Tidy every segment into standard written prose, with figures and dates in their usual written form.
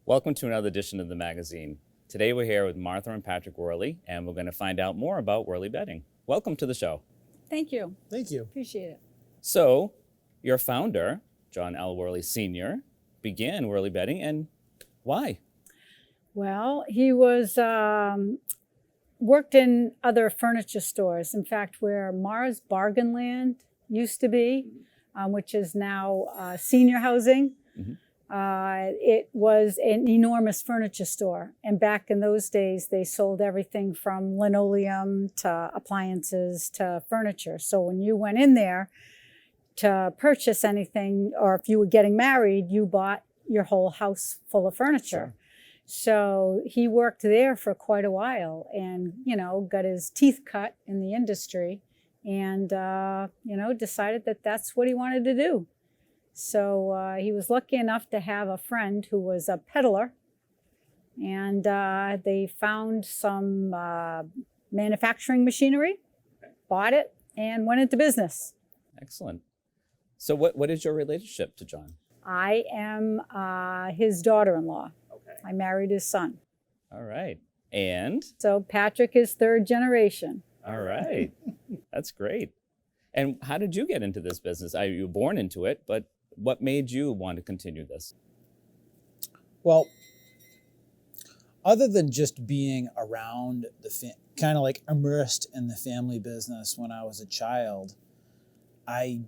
Welcome to another edition of the magazine. Today we're here with Martha and Patrick Worley, and we're going to find out more about Worley bedding. Welcome to the show. Thank you. Thank you. Appreciate it. So, your founder, John L. Worley Sr., began Worley bedding, and why? Well, he was worked in other furniture stores. In fact, where Mars Bargain Land used to be, which is now senior housing. Mm-hmm. It was an enormous furniture store. And back in those days, they sold everything from linoleum to appliances to furniture. So when you went in there to purchase anything, or if you were getting married, you bought your whole house full of furniture. Sure. So he worked there for quite a while and, got his teeth cut in the industry and, decided that that's what he wanted to do. So he was lucky enough to have a friend who was a peddler, and they found some manufacturing machinery, bought it, and went into business. Excellent. So what is your relationship to John? I am his daughter-in-law. Okay. I married his son. All right. And? So Patrick is third generation. All right. That's great. And how did you get into this business? You were born into it, but what made you want to continue this? Well, other than just being around kind of like immersed in the family business when I was a child, I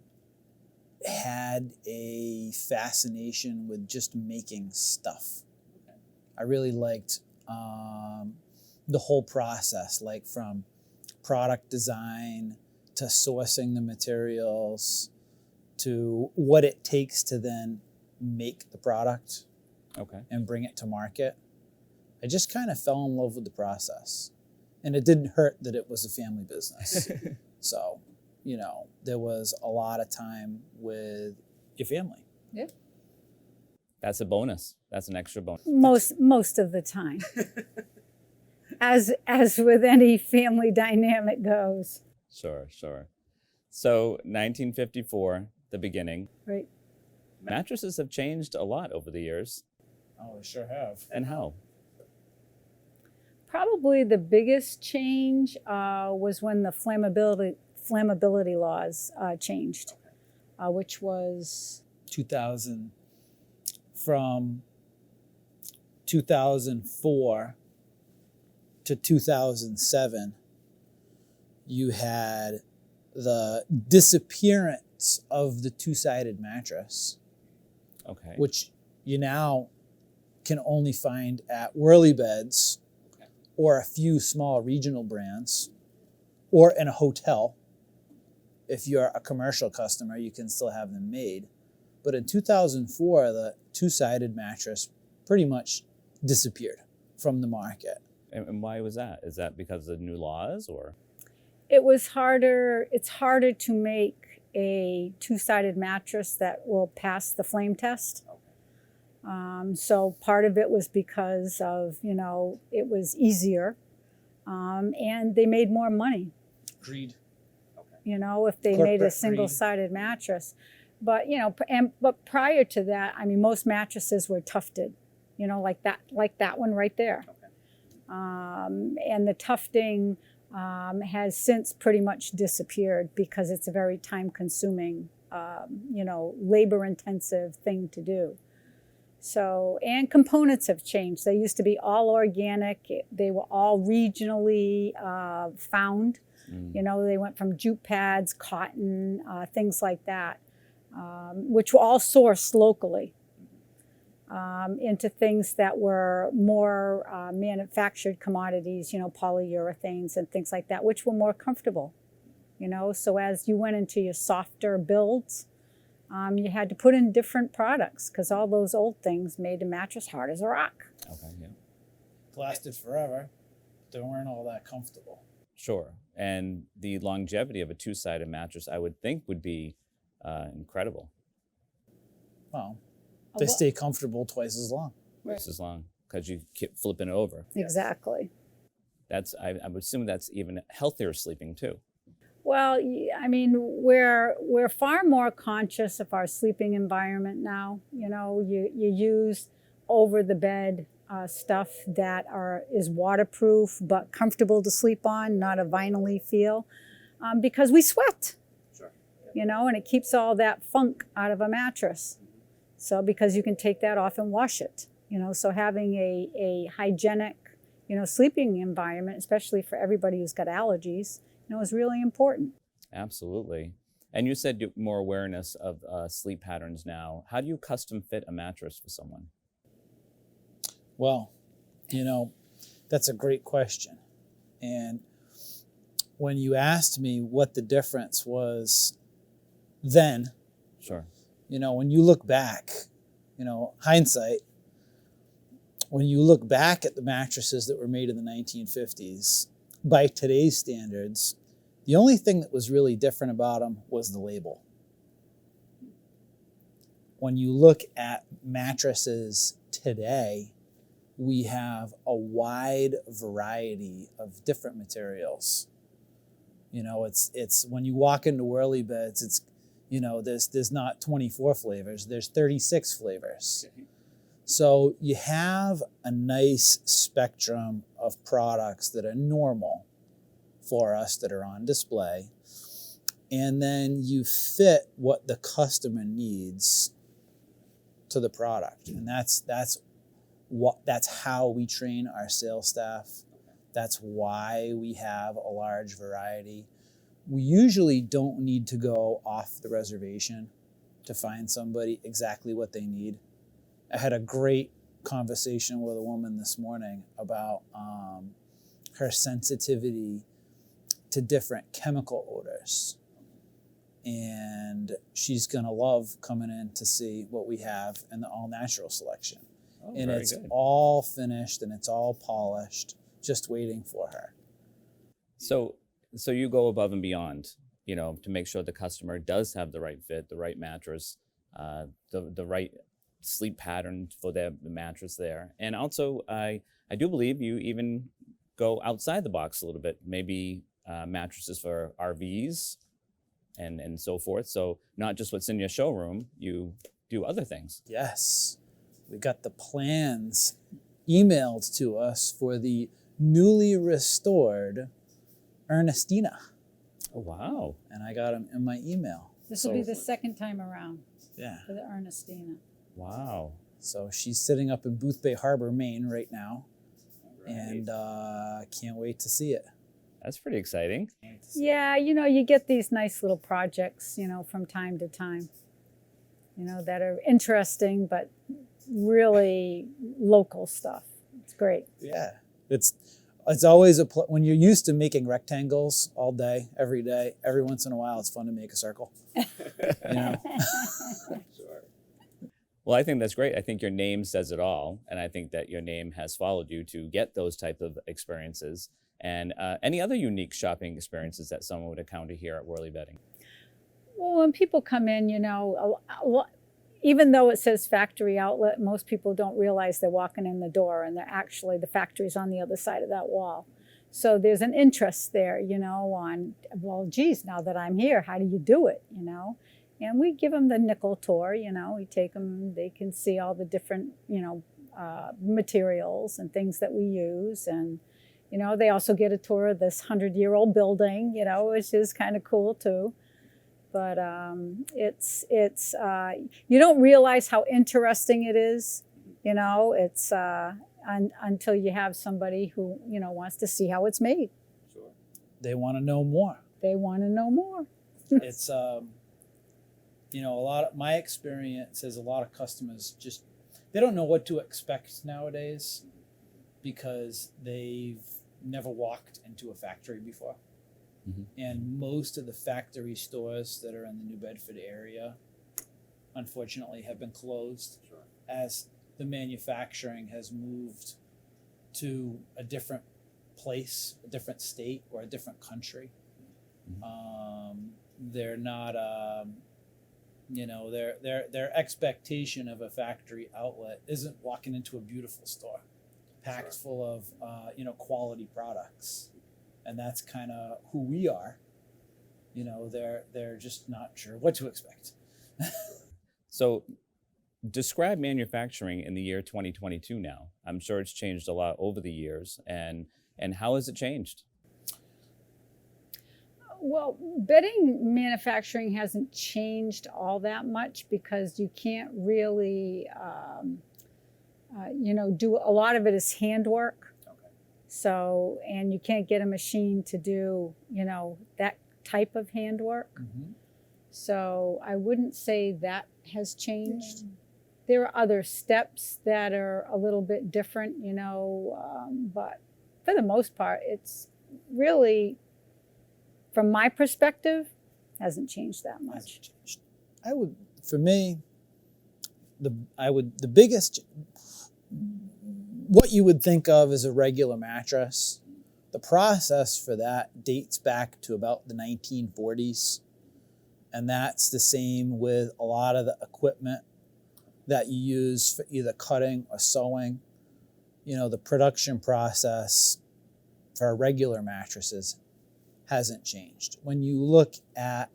had a fascination with just making stuff. I really liked the whole process, like from product design to sourcing the materials to what it takes to then make the product and bring it to market. I just kind of fell in love with the process. And it didn't hurt that it was a family business. So, there was a lot of time with your family. Yeah. That's a bonus. That's an extra bonus. Most of the time. As with any family dynamic goes. Sure. So 1954, the beginning. Right. Mattresses have changed a lot over the years. Oh, they sure have. And how? Probably the biggest change was when the flammability laws changed, which was 2000. From 2004 to 2007, you had the disappearance of the two-sided mattress, which you now can only find at Worleybeds or a few small regional brands or in a hotel. If you're a commercial customer, you can still have them made. But in 2004, the two-sided mattress pretty much disappeared from the market. And why was that? Is that because of the new laws or? It's harder to make a two-sided mattress that will pass the flame test. So part of it was because of, it was easier and they made more money. Agreed. If they made a single-sided mattress. But, but prior to that, most mattresses were tufted, like that one right there. And the tufting has since pretty much disappeared because it's a very time-consuming, labor-intensive thing to do. So, and components have changed. They used to be all organic. They were all regionally found. They went from jute pads, cotton, things like that. Which were all sourced locally, into things that were more manufactured commodities, polyurethanes and things like that, which were more comfortable, So as you went into your softer builds, you had to put in different products because all those old things made the mattress hard as a rock. Lasted forever. They weren't all that comfortable. Sure. And the longevity of a two-sided mattress, I would think, would be incredible. Well, they stay comfortable twice as long. Twice as long because you keep flipping it over. Exactly. I would assume that's even healthier sleeping too. Well, we're far more conscious of our sleeping environment now. You use over the bed stuff that is waterproof but comfortable to sleep on, not a vinyl-y feel, because we sweat. Sure. And it keeps all that funk out of a mattress. So because you can take that off and wash it, so having a hygienic, sleeping environment, especially for everybody who's got allergies, is really important. Absolutely. And you said more awareness of sleep patterns now. How do you custom fit a mattress for someone? Well, that's a great question. And when you asked me what the difference was then, Sure. When you look back, hindsight, when you look back at the mattresses that were made in the 1950s, by today's standards, the only thing that was really different about them was the label. When you look at mattresses today, we have a wide variety of different materials. It's when you walk into Worleybeds, it's there's not 24 flavors, there's 36 flavors. Okay. So you have a nice spectrum of products that are normal for us that are on display, and then you fit what the customer needs to the product, and that's how we train our sales staff. That's why we have a large variety. We usually don't need to go off the reservation to find somebody exactly what they need. I had a great conversation with a woman this morning about her sensitivity to different chemical odors. And she's going to love coming in to see what we have in the all-natural selection. Oh, and very it's good. all finished and it's all polished, just waiting for her. So you go above and beyond, to make sure the customer does have the right fit, the right mattress, the right sleep pattern for the mattress there. And also, I do believe you even go outside the box a little bit, maybe mattresses for RVs and so forth. So not just what's in your showroom, you do other things. Yes, we got the plans emailed to us for the newly restored Ernestina. Oh, wow. And I got them in my email. This will be the second time around Yeah. for the Ernestina. Wow. So she's sitting up in Boothbay Harbor, Maine right now. Right. And can't wait to see it. That's pretty exciting. Yeah, you get these nice little projects, from time to time, that are interesting, but really local stuff. It's great. Yeah. It's always when you're used to making rectangles all day, every once in a while, it's fun to make a circle. Sure. Well, I think that's great. I think your name says it all. And I think that your name has followed you to get those type of experiences. And any other unique shopping experiences that someone would encounter here at Worley Bedding? Well, when people come in, even though it says factory outlet, most people don't realize they're walking in the door and the factory's on the other side of that wall. So there's an interest there, on, well, geez, now that I'm here, how do you do it, And we give them the nickel tour, we take them, they can see all the different, materials and things that we use. And, they also get a tour of this 100-year-old building, which is kind of cool too. But it's you don't realize how interesting it is, it's until you have somebody who, wants to see how it's made. Sure. They want to know more. They want to know more. It's, a lot of my experience is a lot of customers they don't know what to expect nowadays because they've never walked into a factory before. Mm-hmm. And most of the factory stores that are in the New Bedford area, unfortunately, have been closed. Sure. As the manufacturing has moved to a different place, a different state, or a different country. Mm-hmm. They're not, their expectation of a factory outlet isn't walking into a beautiful store, packed Sure. full of, quality products. And that's kind of who we are. They're just not sure what to expect. So describe manufacturing in the year 2022 now. I'm sure it's changed a lot over the years, and how has it changed? Well, bedding manufacturing hasn't changed all that much because you can't really, do a lot of it is handwork. Okay. So, and you can't get a machine to do, that type of handwork. Mm-hmm. So I wouldn't say that has changed. Yeah. There are other steps that are a little bit different, but for the most part, it's really, from my perspective, hasn't changed that much. For me, the biggest, what you would think of as a regular mattress, the process for that dates back to about the 1940s. And that's the same with a lot of the equipment that you use for either cutting or sewing. The production process for regular mattresses hasn't changed. When you look at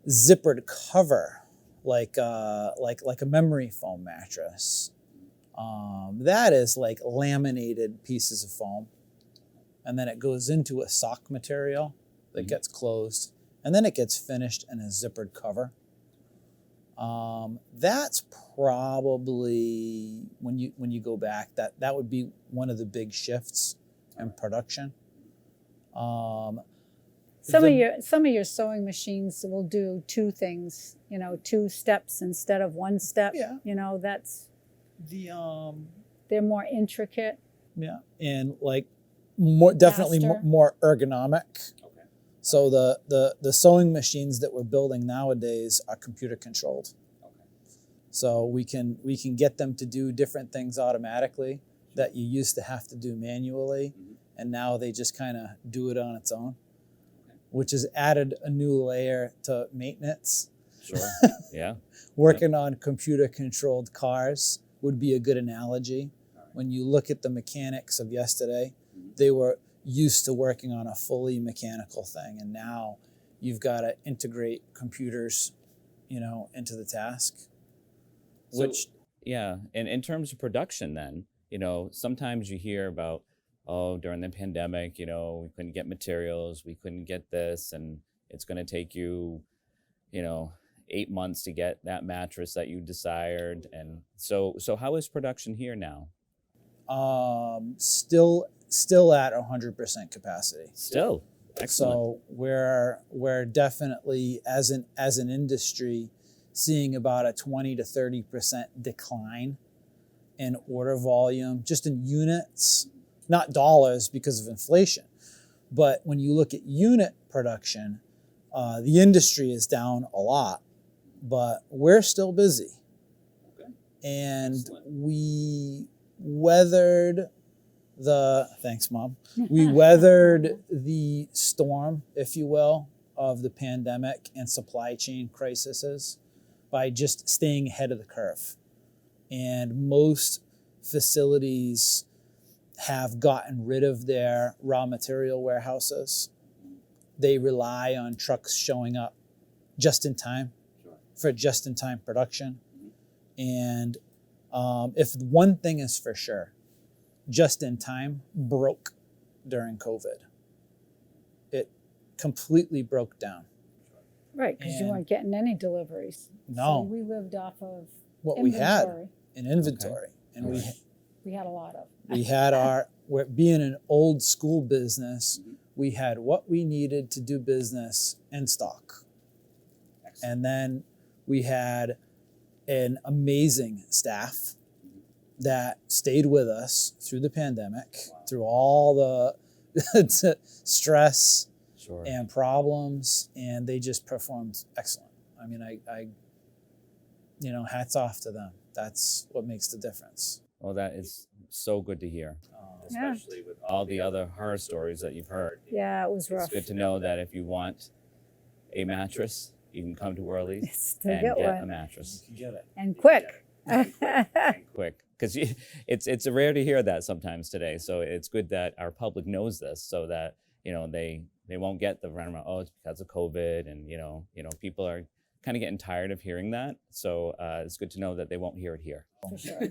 zippered cover, like a memory foam mattress, that is like laminated pieces of foam, and then it goes into a sock material that gets closed, and then it gets finished in a zippered cover. That's probably, when you go back, that would be one of the big shifts in production. Some of your sewing machines will do two things, 2 steps instead of 1 step. Yeah. That's the they're more intricate. Yeah, and like definitely more ergonomic. Okay. So the sewing machines that we're building nowadays are computer controlled. Okay. So we can get them to do different things automatically that you used to have to do manually, and now they just kind of do it on its own, which has added a new layer to maintenance. Sure. Yeah. Working on computer controlled cars would be a good analogy. When you look at the mechanics of yesterday, they were used to working on a fully mechanical thing, and now you've got to integrate computers, into the task. And in terms of production then, sometimes you hear about, during the pandemic, we couldn't get materials, we couldn't get this, and it's going to take you, 8 months to get that mattress that you desired. And so how is production here now? Still at 100% capacity. Still. Excellent. So we're definitely, as an industry, seeing about a 20 to 30% decline in order volume, just in units, not dollars because of inflation. But when you look at unit production, the industry is down a lot, but we're still busy. Okay. And Excellent. we weathered thanks, Mom. We weathered the storm, if you will, of the pandemic and supply chain crises by just staying ahead of the curve. And most facilities have gotten rid of their raw material warehouses. They rely on trucks showing up just in time for just-in-time production. And if one thing is for sure, just-in-time broke during COVID. It completely broke down. Right, because you weren't getting any deliveries. No. So we lived off of What inventory. we had in inventory. Okay. And we had a lot of. We had we're being an old school business, we had what we needed to do business in stock. Excellent. And then we had an amazing staff that stayed with us through the pandemic, through all the stress and problems, and they just performed excellent. I mean, I hats off to them. That's what makes the difference. Well, that is so good to hear, especially with all the other horror stories that you've heard. Yeah, it was rough. It's good to know that if you want a mattress, you can come to Worley's and get a mattress. You can get it. And quick. Quick. Because it's rare to hear that sometimes today. So it's good that our public knows this, so that they won't get the runaround. Oh, it's because of COVID, and people are kind of getting tired of hearing that. So it's good to know that they won't hear it here. For sure.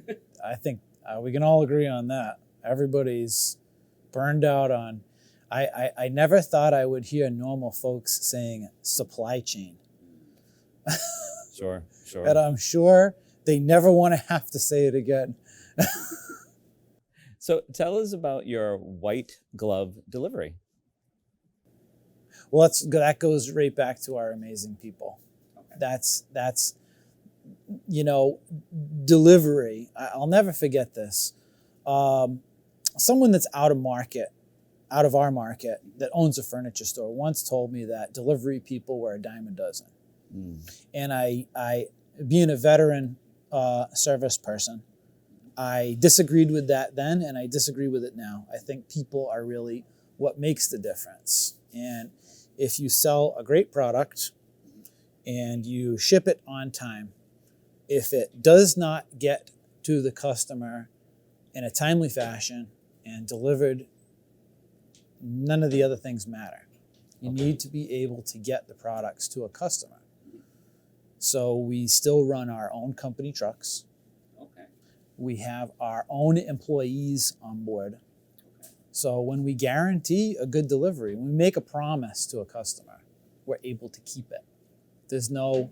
I think we can all agree on that. Everybody's burned out on. I never thought I would hear normal folks saying supply chain. Sure. And I'm sure they never want to have to say it again. So tell us about your white glove delivery. Well, that goes right back to our amazing people. Okay. That's delivery. I'll never forget this. Someone that's out of our market, that owns a furniture store, once told me that delivery people were a dime a dozen. And I, being a veteran service person, I disagreed with that then, and I disagree with it now. I think people are really what makes the difference. And if you sell a great product and you ship it on time, if it does not get to the customer in a timely fashion and delivered, none of the other things matter. You need to be able to get the products to a customer. So we still run our own company trucks. Okay. We have our own employees on board. Okay. So when we guarantee a good delivery, when we make a promise to a customer, we're able to keep it. There's no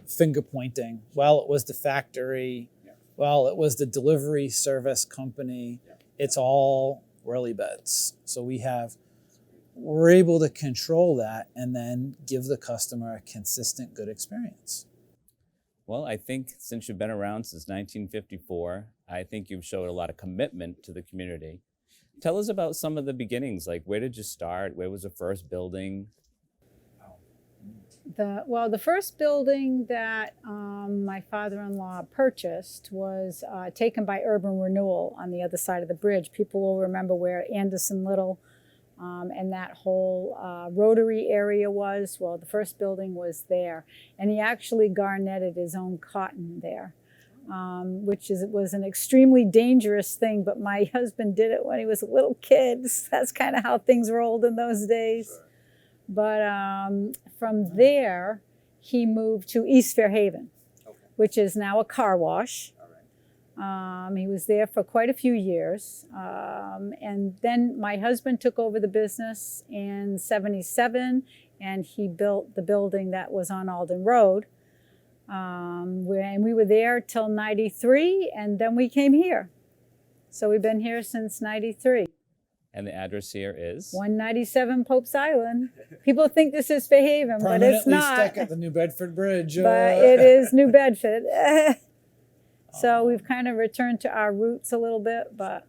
finger pointing. Well, it was the factory. Yeah. Well, it was the delivery service company. Yeah. It's all Worleybeds. So we're able to control that and then give the customer a consistent, good experience. Well, I think since you've been around since 1954, I think you've showed a lot of commitment to the community. Tell us about some of the beginnings. Like, where did you start? Where was the first building? The first building that my father-in-law purchased was taken by Urban Renewal on the other side of the bridge. People will remember where Anderson Little and that whole rotary area was. Well, the first building was there. And he actually garnetted his own cotton there, which was an extremely dangerous thing. But my husband did it when he was a little kid. That's kind of how things rolled in those days. Sure. But from there, he moved to East Fairhaven, which is now a car wash. He was there for quite a few years. And then my husband took over the business in '77, and he built the building that was on Alden Road. And we were there till '93, and then we came here. So we've been here since '93. And the address here is? 197 Pope's Island. People think this is Fairhaven, but it's not. Permanently stuck at the New Bedford Bridge. But it is New Bedford. So we've kind of returned to our roots a little bit, but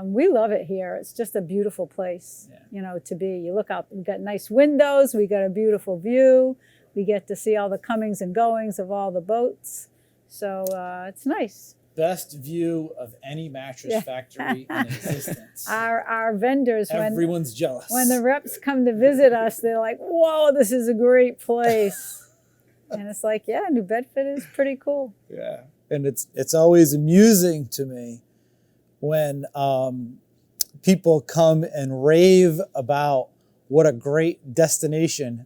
we love it here. It's just a beautiful place, to be. You look out, we've got nice windows, we got a beautiful view. We get to see all the comings and goings of all the boats. So it's nice. Best view of any mattress factory in existence. Our vendors, everyone's jealous. When the reps come to visit us, they're like, whoa, this is a great place. And it's like, yeah, New Bedford is pretty cool. Yeah. And it's always amusing to me when people come and rave about what a great destination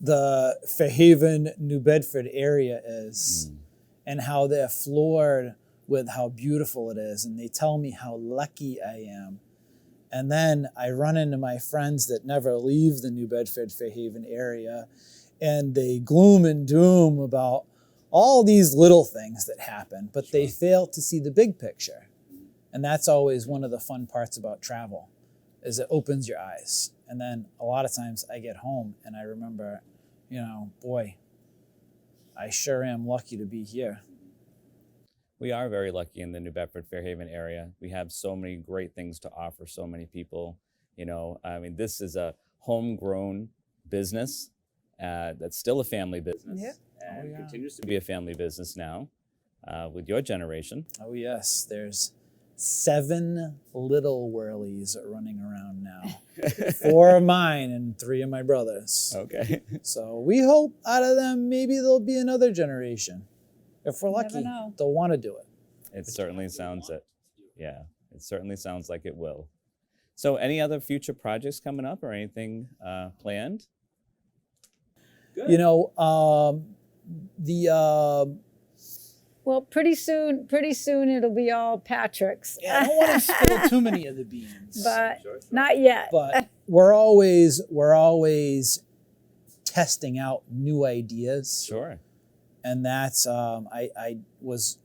the Fairhaven, New Bedford area is, and how they're floored with how beautiful it is. And they tell me how lucky I am. And then I run into my friends that never leave the New Bedford, Fairhaven area, and they gloom and doom about all these little things that happen, but they fail to see the big picture. And that's always one of the fun parts about travel, is it opens your eyes. And then a lot of times I get home and I remember, boy, I sure am lucky to be here. We are very lucky in the New Bedford, Fairhaven area. We have so many great things to offer so many people. This is a homegrown business that's still a family business. Yep. And continues to be a family business now with your generation. Oh, yes. There's 7 little Worleys running around now. 4 of mine and 3 of my brothers. Okay. So we hope out of them, maybe there'll be another generation. If we're lucky, they'll want to do it. It certainly sounds it. Yeah, it certainly sounds like it will. So any other future projects coming up or anything planned? Good. You know, the Well, pretty soon it'll be all Patrick's. yeah, I don't want to spill too many of the beans, But Sure. not yet. but we're always testing out new ideas, Sure. and that's I was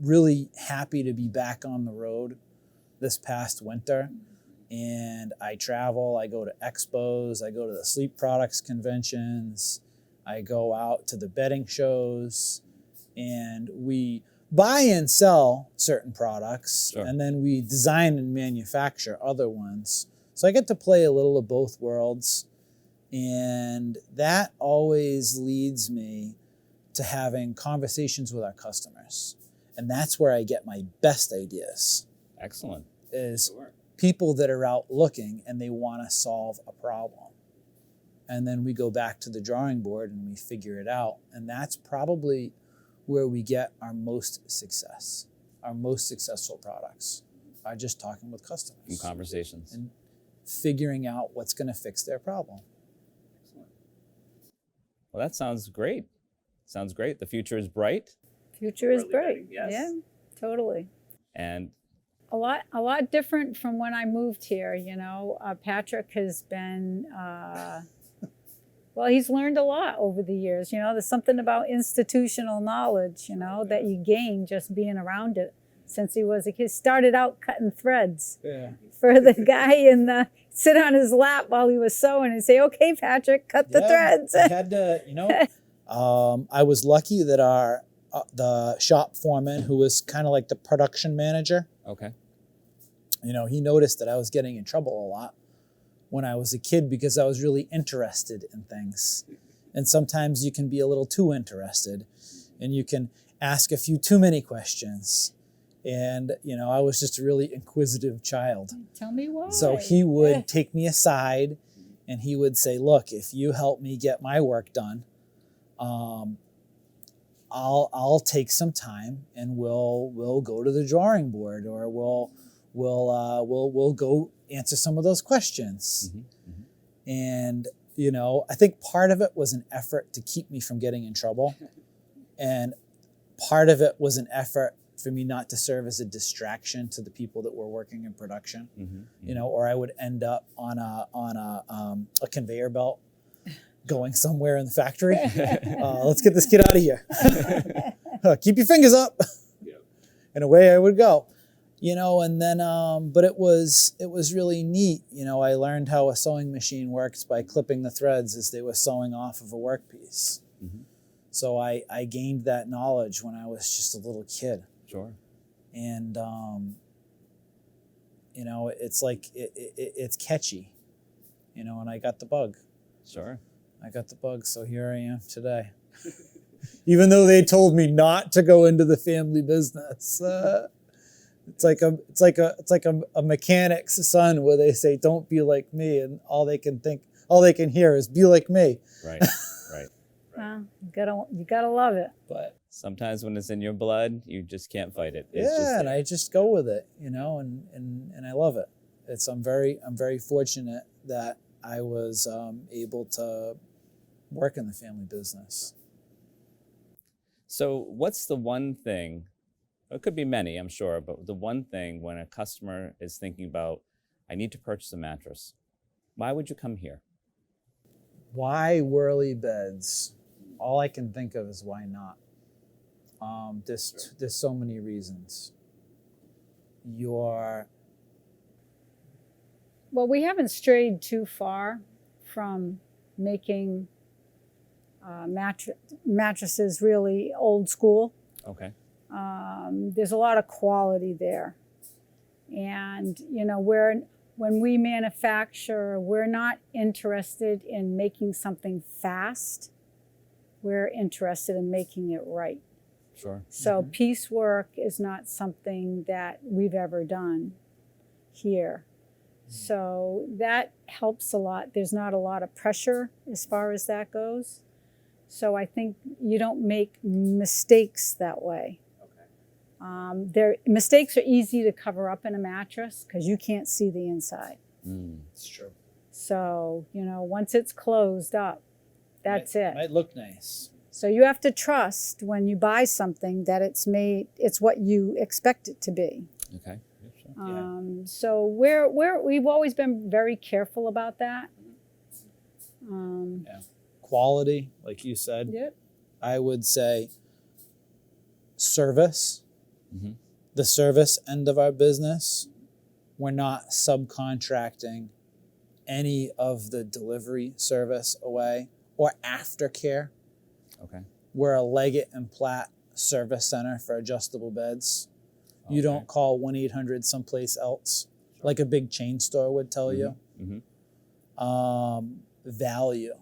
really happy to be back on the road this past winter. And I travel, I go to expos, I go to the sleep products conventions, I go out to the bedding shows, and we buy and sell certain products, Sure. and then we design and manufacture other ones. So I get to play a little of both worlds, and that always leads me to having conversations with our customers. And that's where I get my best ideas, Excellent. is Sure. people that are out looking and they want to solve a problem. And then we go back to the drawing board and we figure it out. And that's probably where we get our most success. Our most successful products are just talking with In customers conversations. and figuring out what's going to fix their problem. Excellent. Well, that sounds great. Sounds great. The future is bright, Future is Worley bright. bedding, yes. Yeah, totally. and A lot different from when I moved here. You know, Patrick has been. Well, he's learned a lot over the years. You know, there's something about institutional knowledge, you know, that you gain just being around it since he was a kid. Started out cutting threads Yeah. for the guy in the sit on his lap while he was sewing and say, "Okay, Patrick, cut the threads." I had to, you know, I was lucky that our the shop foreman, who was kind of like the production manager, okay. you know, he noticed that I was getting in trouble a lot when I was a kid because I was really interested in things. And sometimes you can be a little too interested and you can ask a few too many questions. And, you know, I was just a really inquisitive child. Tell me why. So he would take me aside and he would say, look, if you help me get my work done, I'll take some time and we'll go to the drawing board, or we'll go answer some of those questions. Mm-hmm. Mm-hmm. And, you know, I think part of it was an effort to keep me from getting in trouble. And part of it was an effort for me not to serve as a distraction to the people that were working in production, Mm-hmm. you know, or I would end up on a conveyor belt going somewhere in the factory. Let's get this kid out of here. Keep your fingers up. Yep. And away I would go. You know, and then, but it was really neat. You know, I learned how a sewing machine works by clipping the threads as they were sewing off of a workpiece. Mm-hmm. So I gained that knowledge when I was just a little kid. Sure. And, you know, it's like, it's catchy, you know, and I got the bug. Sure. I got the bug, so here I am today. Even though they told me not to go into the family business. It's like a mechanic's son where they say, don't be like me, and all they can hear is be like me. Right. Right. Well, you gotta love it. But Sometimes when it's in your blood, you just can't fight it. It's yeah, just and there. I just go with it, you know, and I love it. I'm very fortunate that I was able to work in the family business. So what's the one thing, it could be many, I'm sure, but the one thing when a customer is thinking about, I need to purchase a mattress, why would you come here? Why Worleybeds? All I can think of is why not. There's so many reasons. Well, we haven't strayed too far from making mattresses really old school. Okay. There's a lot of quality there. And, you know, when we manufacture, we're not interested in making something fast. We're interested in making it right. Sure. So piecework is not something that we've ever done here. So that helps a lot. There's not a lot of pressure as far as that goes. So I think you don't make mistakes that way. Mistakes are easy to cover up in a mattress because you can't see the inside. Mm. It's true. So, you know, once it's closed up, That's it. Might look nice. So you have to trust when you buy something that it's what you expect it to be. Okay. Yeah, sure. So we've always been very careful about that. Quality, like you said. Yep. I would say service, Mm-hmm. the service end of our business. We're not subcontracting any of the delivery service away or aftercare. Okay. We're a Leggett and Platt service center for adjustable beds. You Okay. don't call 1-800 someplace else, like a big chain store would tell you. Mm-hmm. Value.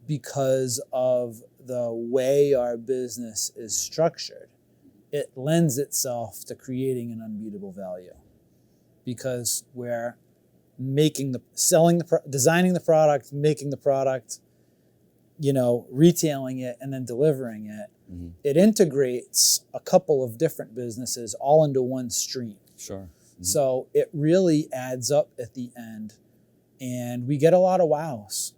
Because of the way our business is structured, it lends itself to creating an unbeatable value. Because we're designing the product, making the product, retailing it, and then delivering it. Mm-hmm. It integrates a couple of different businesses all into one stream. Sure. Mm-hmm. So it really adds up at the end. And we get a lot of wows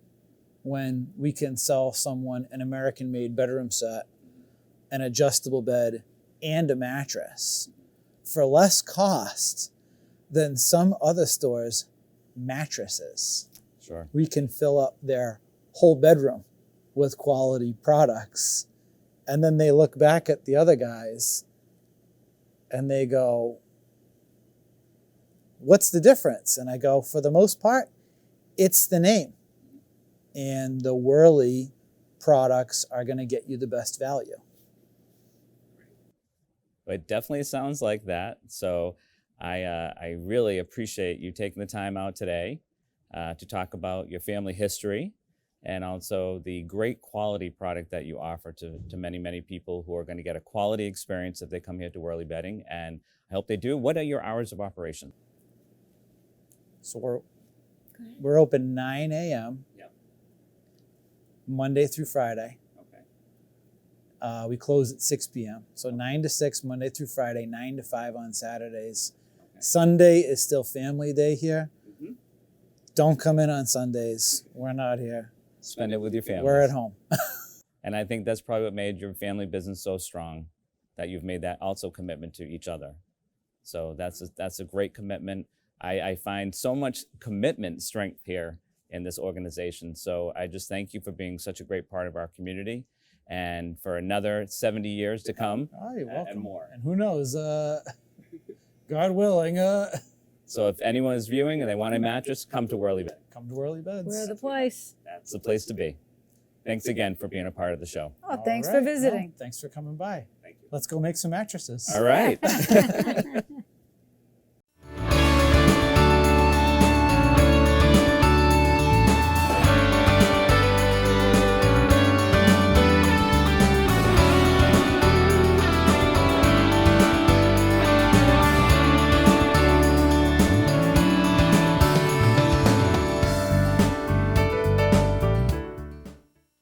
when we can sell someone an American-made bedroom set, an adjustable bed, and a mattress for less cost than some other stores' mattresses. Sure. We can fill up their whole bedroom with quality products. And then they look back at the other guys and they go, what's the difference? And I go, for the most part, it's the name. And the Worley products are going to get you the best value. It definitely sounds like that. So I really appreciate you taking the time out today to talk about your family history and also the great quality product that you offer to many, many people who are going to get a quality experience if they come here to Worley Bedding. And I hope they do. What are your hours of operation? So we're open 9 a.m. Yep. Monday through Friday. Okay. We close at 6 p.m. So 9 to 6, Monday through Friday, 9 to 5 on Saturdays. Okay. Sunday is still family day here. Mm-hmm. Don't come in on Sundays. We're not here. Spend it with your family. We're at home. And I think that's probably what made your family business so strong, that you've made that also commitment to each other. So that's a great commitment. I find so much commitment strength here in this organization. So I just thank you for being such a great part of our community and for another 70 years to come. Oh, you're welcome. And more. And who knows, God willing, So if anyone is viewing and they want a mattress, come to Worley Beds. come to Worley Beds. We're the place. That's the place to be. Thanks again for being a part of the show. Oh, thanks All for right. visiting. Well, thanks for coming by. Thank you. Let's go make some mattresses. All right.